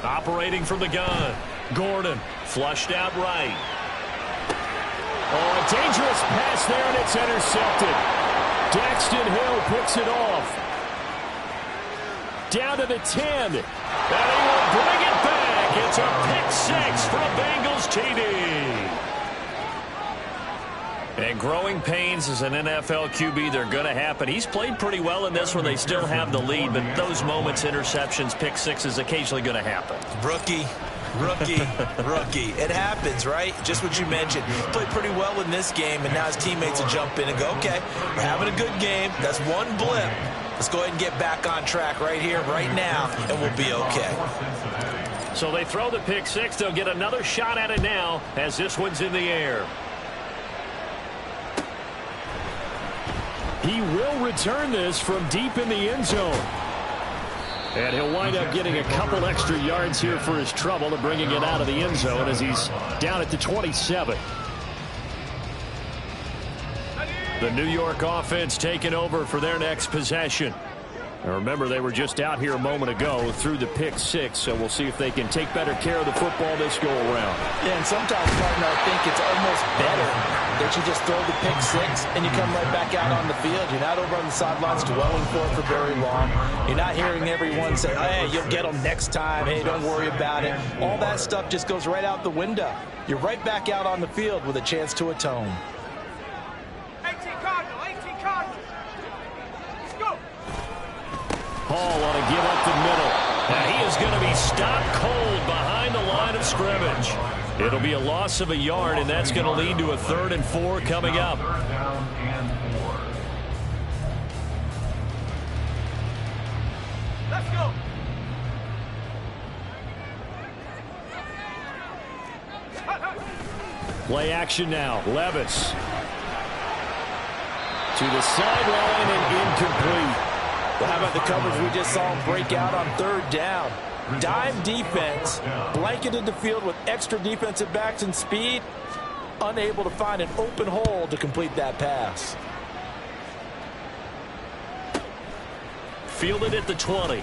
[SPEAKER 2] Operating from the gun. Gordon flushed out right.
[SPEAKER 4] Oh, a dangerous pass there, and it's intercepted. Daxton Hill picks it off. Down to the 10. And he will bring it back. It's a pick 6 for a Bengals TD.
[SPEAKER 2] And growing pains as an NFL QB, they're going to happen. He's played pretty well in this one. They still have the lead, but those moments, interceptions, pick 6 is occasionally going to happen.
[SPEAKER 3] Rookie. It happens, right? Just what you mentioned. He played pretty well in this game, and now his teammates will jump in and go, okay, we're having a good game. That's one blip. Let's go ahead and get back on track right here, right now, and we'll be okay.
[SPEAKER 2] So they throw the pick 6. They'll get another shot at it now as this one's in the air.
[SPEAKER 4] He will return this from deep in the end zone. And he'll wind up getting a couple extra yards here for his trouble and bringing it out of the end zone as he's down at the 27.
[SPEAKER 2] The New York offense taking over for their next possession.
[SPEAKER 4] Now remember, they were just out here a moment ago through the pick six, so we'll see if they can take better care of the football this go-around.
[SPEAKER 3] Yeah, and sometimes, partner, I think it's almost better that you just throw the pick six and you come right back out on the field. You're not over on the sidelines dwelling for it for very long. You're not hearing everyone say, hey, you'll get them next time. Hey, don't worry about it. All that stuff just goes right out the window. You're right back out on the field with a chance to atone.
[SPEAKER 1] 18 Cardinal, 18 Cardinal. Let's go.
[SPEAKER 4] Hall on a give up the middle. Now he is going to be stopped cold behind the line of scrimmage. It'll be a loss of a yard, and that's going to lead to a 3rd and 4 coming up.
[SPEAKER 5] Third down and 4.
[SPEAKER 1] Let's go.
[SPEAKER 4] Play action now. Levis to the sideline and incomplete.
[SPEAKER 3] Well, how about the coverage we just saw him break out on 3rd down? Dime defense, blanketed the field with extra defensive backs and speed, unable to find an open hole to complete that pass.
[SPEAKER 2] Fielded at the 20.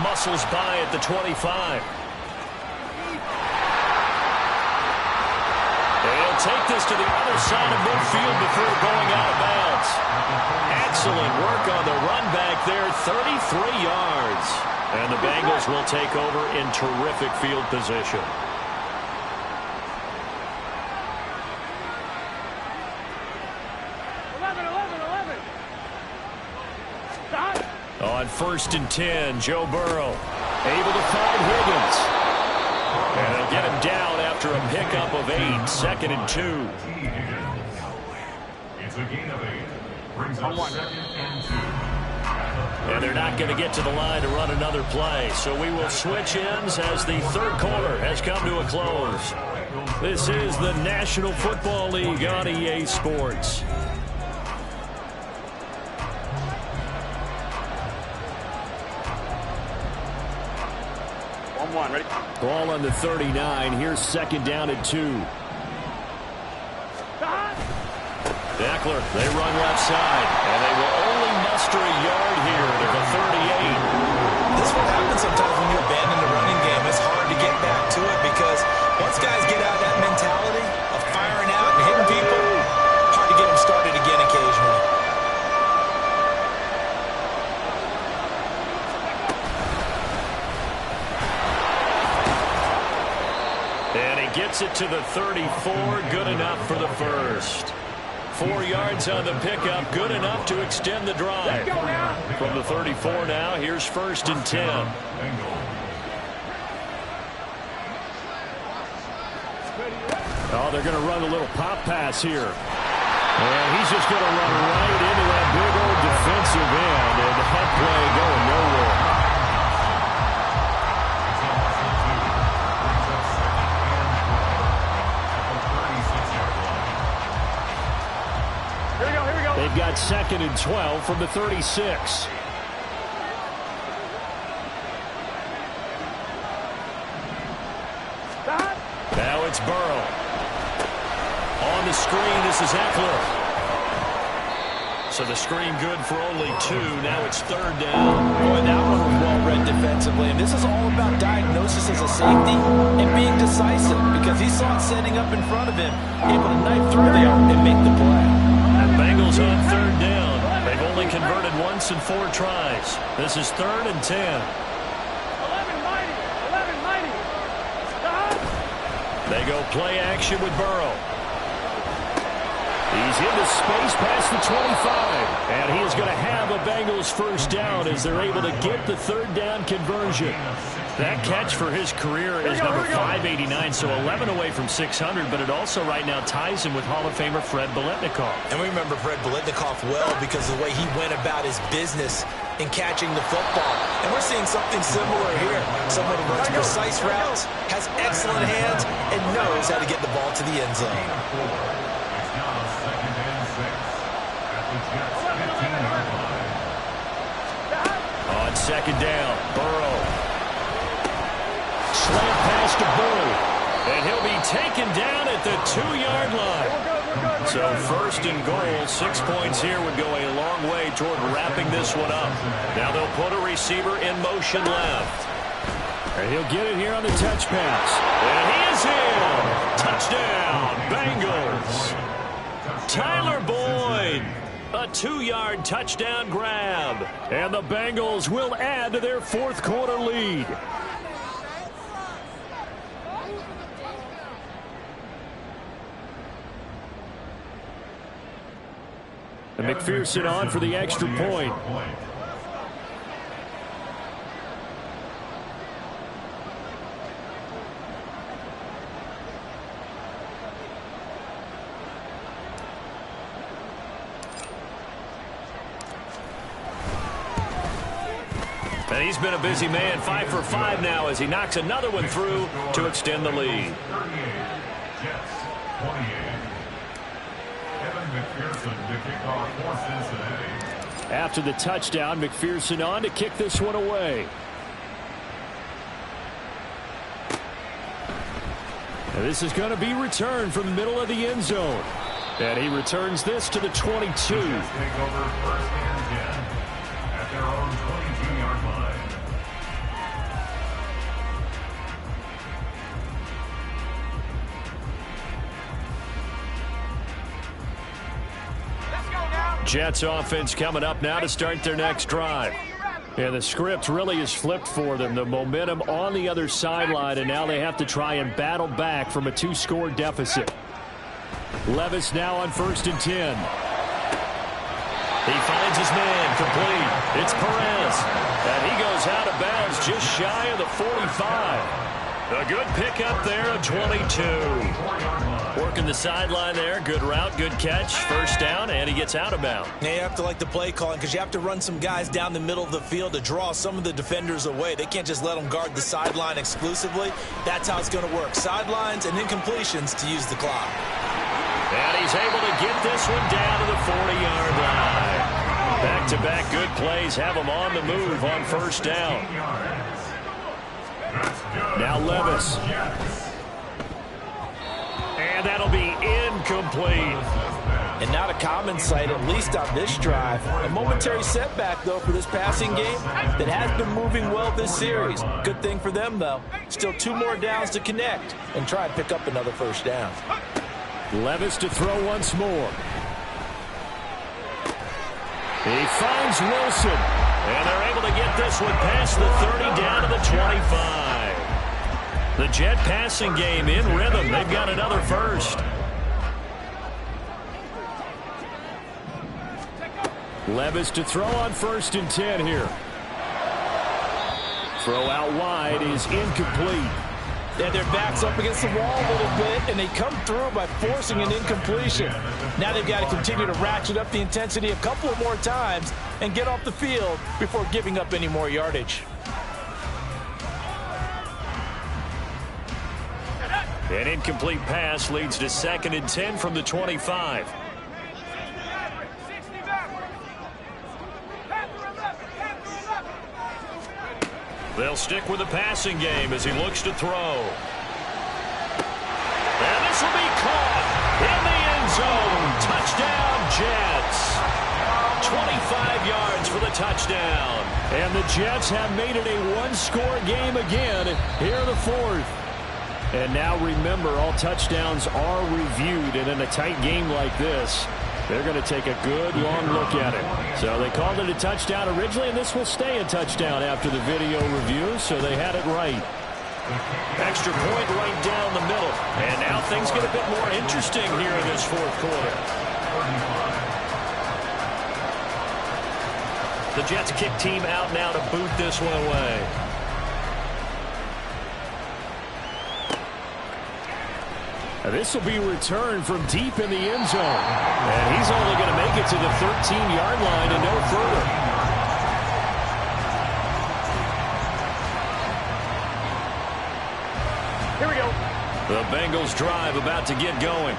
[SPEAKER 2] Muscles by at the 25. They'll take this to the other side of midfield before going out of bounds. Excellent work on the run back there, 33 yards. And the Bengals will take over in terrific field position. On 1st and 10, Joe Burrow able to find Higgins. And they'll get him down after a pickup of 8, 2nd and 2.
[SPEAKER 5] It's a gain of 8. Brings up 2nd and 2.
[SPEAKER 2] And they're not going to get to the line to run another play. So we will switch ends as the 3rd quarter has come to a close. This is the National Football League on EA Sports.
[SPEAKER 1] Ready?
[SPEAKER 4] Ball on the 39. Here's 2nd down and 2.
[SPEAKER 2] Eckler, they run left side, and they will only muster a yard here to the 38.
[SPEAKER 3] This is what happens sometimes when you abandon the running game. It's hard to get back to it because once guys get out of that mentality of firing out and hitting people, hard to get them started again occasionally.
[SPEAKER 2] And he gets it to the 34, good enough for the first. 4 yards on the pickup, good enough to extend the drive. From the 34 now, here's 1st and 10.
[SPEAKER 4] Oh, they're going to run a little pop pass here. And he's just going to run right into that big old defensive end, and that play going nowhere. They've got 2nd and 12 from the 36. Now it's Burrow. On the screen, this is Eckler. So the screen good for only 2. Now it's 3rd down.
[SPEAKER 3] Boy, that one was well read defensively. And this is all about diagnosis as a safety and being decisive because he saw it setting up in front of him, able to knife through there and make the play.
[SPEAKER 2] Bengals on 3rd down. They've only converted once in 4 tries. This is 3rd and 10.
[SPEAKER 1] 11 mighty. 11 mighty.
[SPEAKER 2] They go play action with Burrow. He's into space past the 25. And he is going to have a Bengals first down as they're able to get the 3rd down conversion. That catch for his career is number 589, so 11 away from 600, but it also right now ties him with Hall of Famer Fred Biletnikoff.
[SPEAKER 3] And we remember Fred Biletnikoff well because of the way he went about his business in catching the football. And we're seeing something similar here. Someone who runs precise routes, has excellent hands, and knows how to get the ball to the end zone.
[SPEAKER 5] It's now 2nd and 6 at the Jets' 15-yard line.
[SPEAKER 2] On 2nd down, Burrow. Slant pass to Burrow. And he'll be taken down at the 2-yard line. So first and goal, 6 points here would go a long way toward wrapping this one up. Now they'll put a receiver in motion left.
[SPEAKER 4] And he'll get it here on the touch pass.
[SPEAKER 2] And he is in. Touchdown, Bengals. Tyler Boyd, a 2-yard touchdown grab.
[SPEAKER 4] And the Bengals will add to their fourth quarter lead. And McPherson on for the extra point.
[SPEAKER 2] And he's been a busy man, 5 for 5 now as he knocks another one through to extend the lead.
[SPEAKER 5] 38, Jets, 28. McPherson to kick off for Cincinnati.
[SPEAKER 4] After the touchdown, McPherson on to kick this one away. And this is going to be returned from the middle of the end zone. And he returns this to the 22.
[SPEAKER 5] Jets take over first and 10 at their own 22-yard line.
[SPEAKER 4] Jets offense coming up now to start their next drive. And the script really is flipped for them. The momentum on the other sideline, and now they have to try and battle back from a 2-score deficit. Levis now on first and 10.
[SPEAKER 2] He finds his man complete. It's Perez. And he goes out of bounds just shy of the 45. A good pickup there of 22. Working the sideline there. Good route, good catch. First down, and he gets out of bounds.
[SPEAKER 3] Yeah, you have to like the play calling because you have to run some guys down the middle of the field to draw some of the defenders away. They can't just let them guard the sideline exclusively. That's how it's going to work. Sidelines and incompletions to use the clock.
[SPEAKER 2] And he's able to get this one down to the 40-yard line. Back-to-back good plays have him on the move on first down.
[SPEAKER 4] Now Levis.
[SPEAKER 2] And that'll be incomplete.
[SPEAKER 3] And not a common sight, at least on this drive. A momentary setback, though, for this passing game that has been moving well this series. Good thing for them, though. Still 2 more downs to connect and try and pick up another first down.
[SPEAKER 4] Levis to throw once more. He finds Wilson.
[SPEAKER 2] And they're able to get this one past the 30 down to the 25. The Jet passing game in rhythm. They've got another first.
[SPEAKER 4] Levis to throw on first and 10 here. Throw out wide is incomplete.
[SPEAKER 3] Yeah, their back's up against the wall a little bit, and they come through by forcing an incompletion. Now they've got to continue to ratchet up the intensity a couple of more times and get off the field before giving up any more yardage.
[SPEAKER 2] An incomplete pass leads to 2nd and 10 from the 25. They'll stick with the passing game as he looks to throw. And this will be caught in the end zone. Touchdown, Jets. 25 yards for the touchdown.
[SPEAKER 4] And the Jets have made it a 1-score game again here in the 4th. And now remember, all touchdowns are reviewed, and in a tight game like this, they're going to take a good long look at it. So they called it a touchdown originally, and this will stay a touchdown after the video review, so they had it right.
[SPEAKER 2] Extra point right down the middle. And now things get a bit more interesting here in this 4th quarter. The Jets kick team out now to boot this one away.
[SPEAKER 4] This will be returned from deep in the end zone. And he's only going to make it to the 13-yard line and no further.
[SPEAKER 1] Here we go.
[SPEAKER 2] The Bengals drive about to get going.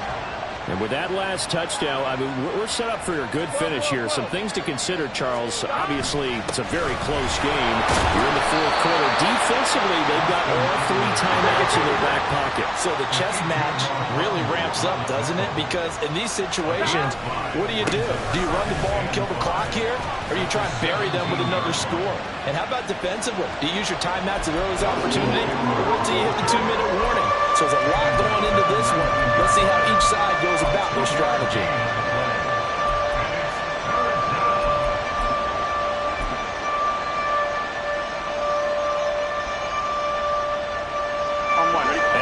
[SPEAKER 4] And with that last touchdown, I mean, we're set up for a good finish here. Some things to consider, Charles. Obviously, it's a very close game. You're in the fourth quarter. Defensively, they've got all 3 timeouts in their back pocket.
[SPEAKER 3] So the chess match really ramps up, doesn't it? Because in these situations, what do? Do you run the ball and kill the clock here? Or do you try and bury them with another score? And how about defensively? Do you use your timeouts at earliest opportunity? Or wait till you hit the 2-minute warning? So there's a lot going into this one. Let's see how each side goes about their strategy.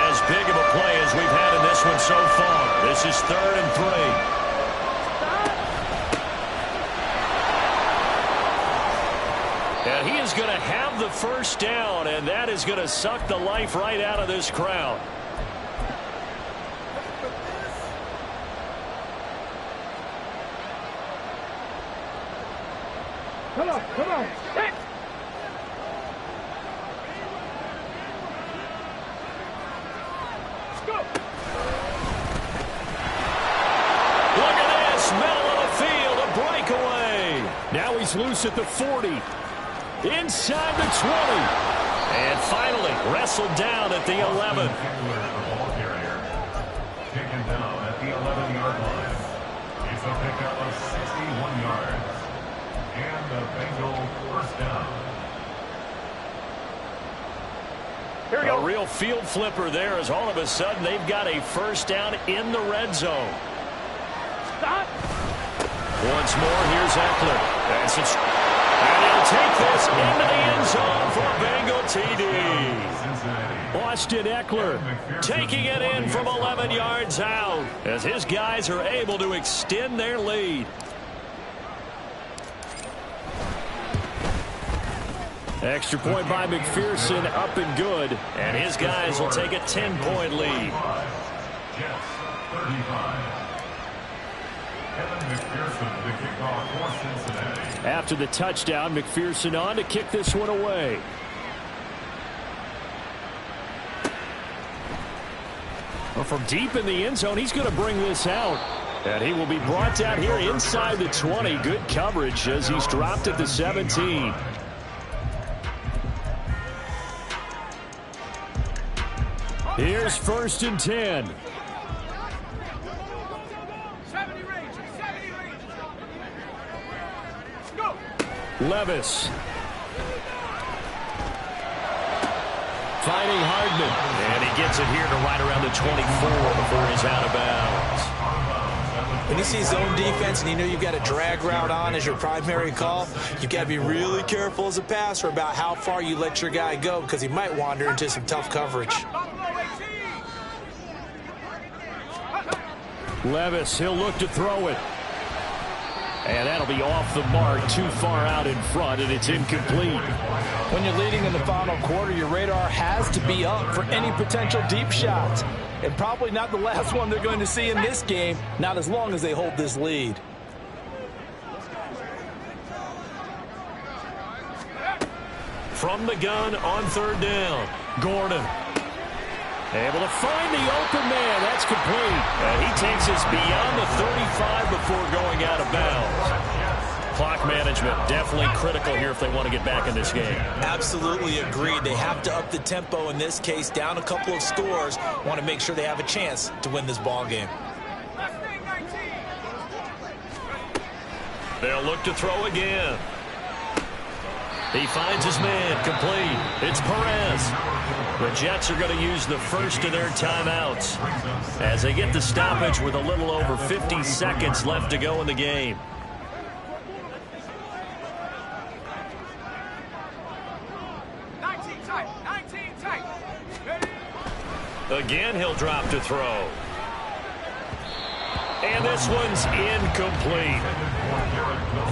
[SPEAKER 2] As big of a play as we've had in this one so far. This is 3rd and 3. And he is going to have the first down, and that is going to suck the life right out of this crowd.
[SPEAKER 1] Come on, come on. Hit. Let's go.
[SPEAKER 2] Look at this, middle of the field, a breakaway.
[SPEAKER 4] Now he's loose at the 40. Inside the 20.
[SPEAKER 2] And finally wrestled down at the 11.
[SPEAKER 5] Taken down at the 11-yard line. It's a pickup of 61 yards. And the Bengal first down.
[SPEAKER 1] Here we go.
[SPEAKER 2] A real field flipper there as all of a sudden they've got a first down in the red zone.
[SPEAKER 1] Stop.
[SPEAKER 2] Once more, here's Eckler. That's it. And he'll take this into the end zone for a Bengal TD.
[SPEAKER 4] Austin Eckler
[SPEAKER 2] Taking it in from 11 yards out as his guys are able to extend their lead.
[SPEAKER 4] Extra point by McPherson, up and good.
[SPEAKER 2] And his guys will take a 10-point lead.
[SPEAKER 5] Jets, 35. Kevin McPherson, the kickoff for Cincinnati.
[SPEAKER 4] After the touchdown, McPherson on to kick this one away. Well, from deep in the end zone, he's going to bring this out. And he will be brought down here inside the 20. Good coverage as he's dropped at the 17. Here's 1st and 10.
[SPEAKER 1] 70 range. 70 range. Let's go.
[SPEAKER 4] Levis. Finding Hardman.
[SPEAKER 2] And he gets it here to right around the 24 before he's out of bounds.
[SPEAKER 3] When you see zone defense and you know you've got a drag route on as your primary call, you've got to be really careful as a passer about how far you let your guy go because he might wander into some tough coverage.
[SPEAKER 4] Levis, he'll look to throw it. And that'll be off the mark, too far out in front, and it's incomplete.
[SPEAKER 3] When you're leading in the final quarter, your radar has to be up for any potential deep shots. And probably not the last one they're going to see in this game, not as long as they hold this lead.
[SPEAKER 2] From the gun on 3rd down, Gordon. Able to find the open man. That's complete. And he takes us beyond the 35 before going out of bounds. Clock management definitely critical here if they want to get back in this game.
[SPEAKER 3] Absolutely agreed. They have to up the tempo in this case, down a couple of scores. Want to make sure they have a chance to win this ball game.
[SPEAKER 2] They'll look to throw again. He finds his man, complete. It's Perez. The Jets are going to use the first of their timeouts as they get the stoppage with a little over 50 seconds left to go in the game. Again, he'll drop to throw. And this one's incomplete.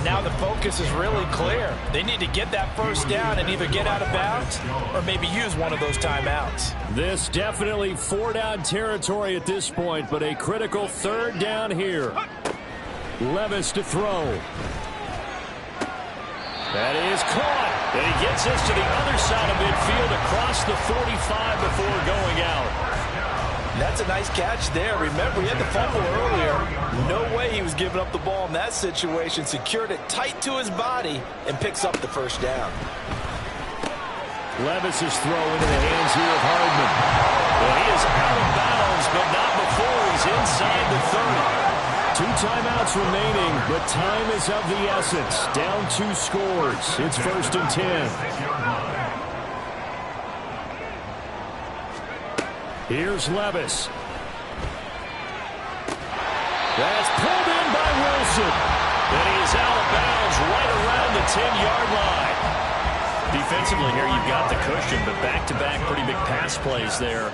[SPEAKER 3] Now the focus is really clear. They need to get that first down and either get out of bounds or maybe use one of those timeouts.
[SPEAKER 4] This definitely 4-down territory at this point, but a critical 3rd down here. Levis to throw. That is caught. And he gets this to the other side of midfield across the 45 before going out.
[SPEAKER 3] That's a nice catch there. Remember, he had the fumble earlier. No way he was giving up the ball in that situation. Secured it tight to his body and picks up the first down.
[SPEAKER 4] Levis's throw into the hands here of Hardman.
[SPEAKER 2] Well, he is out of bounds, but not before he's inside the 30.
[SPEAKER 4] 2 timeouts remaining, but time is of the essence. Down 2 scores. It's 1st and 10. Here's Levis. That's pulled in by Wilson.
[SPEAKER 2] And he is out of bounds right around the 10-yard line. Defensively here, you've got the cushion, but back-to-back pretty big pass plays there.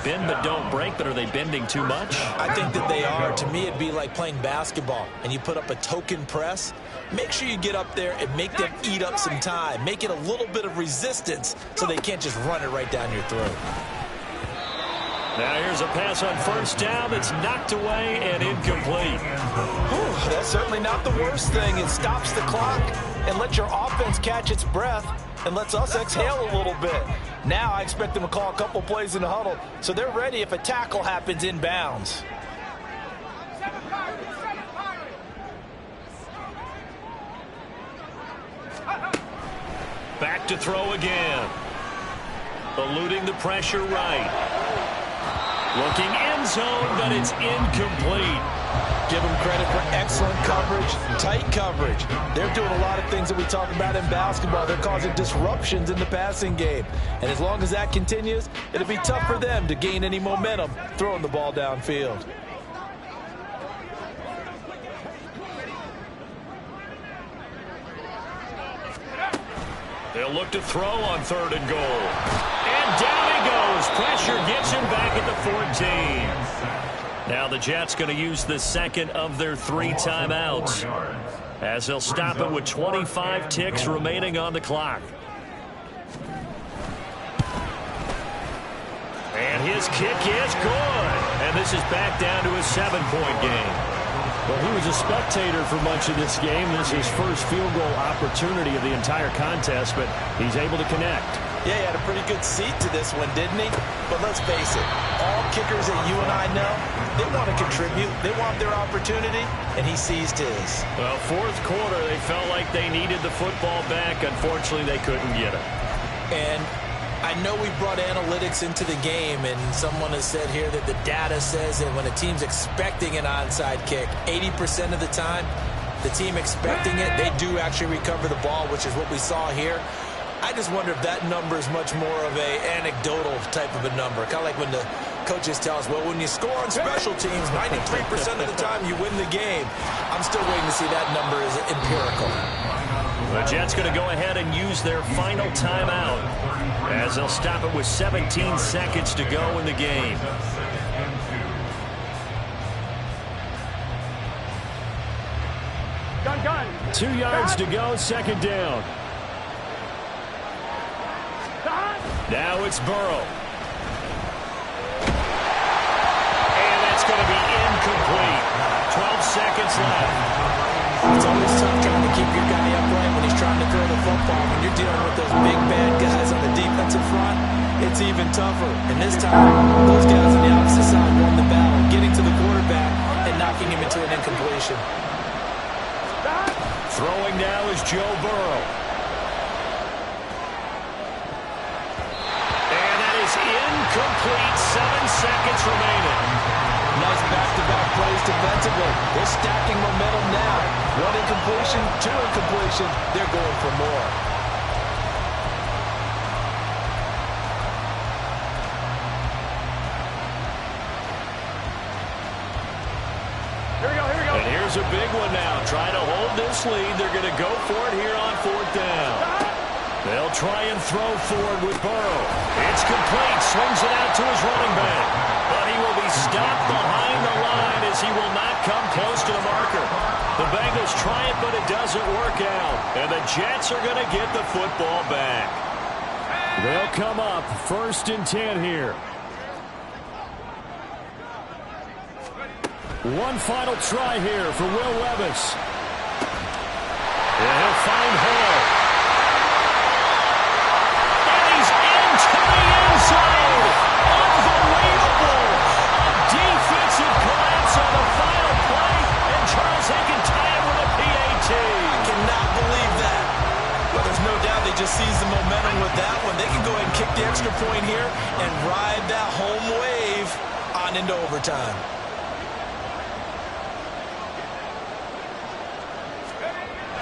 [SPEAKER 2] Bend but don't break, but are they bending too much?
[SPEAKER 3] I think that they are. To me, it'd be like playing basketball, and you put up a token press. Make sure you get up there and make them eat up some time. Make it a little bit of resistance so they can't just run it right down your throat.
[SPEAKER 2] Now here's a pass on 1st down that's knocked away and incomplete.
[SPEAKER 3] Whew, that's certainly not the worst thing. It stops the clock and lets your offense catch its breath and lets us exhale a little bit. Now I expect them to call a couple plays in the huddle so they're ready if a tackle happens inbounds.
[SPEAKER 2] Back to throw again. Eluding the pressure right. Looking end zone, but it's incomplete.
[SPEAKER 3] Give them credit for excellent coverage, tight coverage. They're doing a lot of things that we talk about in basketball. They're causing disruptions in the passing game. And as long as that continues, it'll be tough for them to gain any momentum throwing the ball downfield.
[SPEAKER 2] They'll look to throw on 3rd and goal. And down he goes. Pressure gets him back at the 14. Now the Jets going to use the 2nd of their 3 timeouts, as they'll stop it with 25 ticks remaining on the clock. And his kick is good. And this is back down to a 7-point game.
[SPEAKER 4] Well, he was a spectator for much of this game. This is his first field goal opportunity of the entire contest, but he's able to connect.
[SPEAKER 3] Yeah, he had a pretty good seat to this one, didn't he? But let's face it, all kickers that you and I know, they want to contribute. They want their opportunity, and he seized his.
[SPEAKER 2] Well, 4th quarter, they felt like they needed the football back. Unfortunately, they couldn't get it.
[SPEAKER 3] And I know we brought analytics into the game, and someone has said here that the data says that when a team's expecting an onside kick, 80% of the time, the team expecting it, they do actually recover the ball, which is what we saw here. I just wonder if that number is much more of a anecdotal type of a number. Kind of like when the coaches tell us, well, when you score on special teams, 93% of the time you win the game. I'm still waiting to see that number is empirical.
[SPEAKER 2] The Jets going to go ahead and use their final timeout, as they'll stop it with 17 seconds to go in the game.
[SPEAKER 1] Gun.
[SPEAKER 4] 2 yards to go, 2nd down.
[SPEAKER 2] Now it's Burrow. And that's going to be incomplete. 12 seconds left.
[SPEAKER 3] It's always tough trying to keep your guy upright when he's trying to throw the football. When you're dealing with those big, bad guys on the defensive front, it's even tougher. And this time, those guys on the opposite side won the battle, getting to the quarterback and knocking him into an incompletion.
[SPEAKER 2] Throwing now is Joe Burrow. And that is incomplete. 7 seconds remaining.
[SPEAKER 3] Nice back-to-back plays defensively. They're stacking momentum now. 1 incompletion, 2 incompletion. They're going for more.
[SPEAKER 1] Here we go.
[SPEAKER 2] And here's a big one now. Trying to hold this lead. They're going to go for it here on 4th down. They'll try and throw forward with Burrow. It's complete. Swings it out to his running back. But he will be stopped behind the line as he will not come close to the marker. The Bengals try it, but it doesn't work out. And the Jets are going to get the football back.
[SPEAKER 4] They'll come up 1st and 10 here. One final try here for Will Levis.
[SPEAKER 2] And he'll find Hall. And he's into the end zone. Unbelievable.
[SPEAKER 3] extra point here and ride that home wave on into overtime.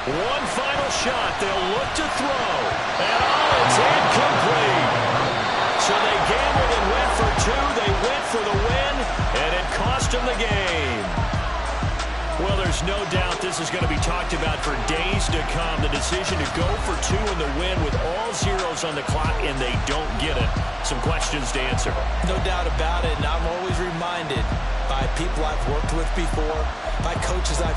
[SPEAKER 2] One final shot. They'll look to throw. And it's incomplete. So they gambled and went for two. They went for the win, and it cost them the game. Well, there's no doubt this is going to be talked about for days to come. The decision to go for two in the win with all zeros on the clock, and they don't get it. Some questions to answer.
[SPEAKER 3] No doubt about it, and I'm always reminded by people I've worked with before, by coaches I've